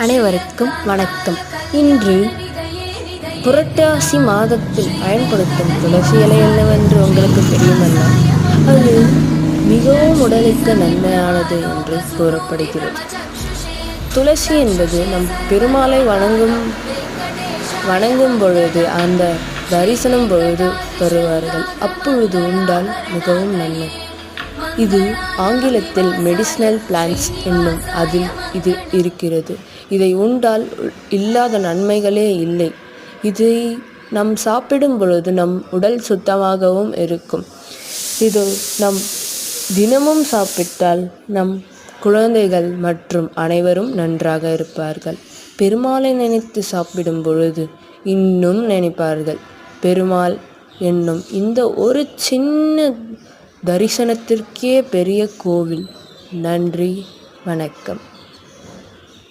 அனைவருக்கும் வணக்கம். இன்று புரட்டாசி மாதத்தில் பயன்படுத்தும் துளசி இலை என்னவென்று உங்களுக்கு தெரியுமல்ல? அது மிகவும் உடலுக்கு நன்மையானது என்று கூறப்படுகிறது. துளசி என்பது நம் பெருமாளை வணங்கும் பொழுது, அந்த தரிசனம் பொழுது வருவார்கள். அப்பொழுது உண்டால் மிகவும் நன்மை. இது ஆங்கிலத்தில் மெடிசினல் பிளான்ட்ஸ் என்னும் அதில் இது இருக்கிறது. இதை உண்டால் இல்லாத நன்மைகளே இல்லை. இதை நம் சாப்பிடும் பொழுது நம் உடல் சுத்தமாகவும் இருக்கும். இது நம் தினமும் சாப்பிட்டால் நம் குழந்தைகள் மற்றும் அனைவரும் நன்றாக இருப்பார்கள். பெருமாளை நினைத்து சாப்பிடும் பொழுது இன்னும் நினைப்பார்கள். பெருமாள் என்னும் இந்த ஒரு சின்ன தரிசனத்திற்கே பெரிய கோவில். நன்றி, வணக்கம்.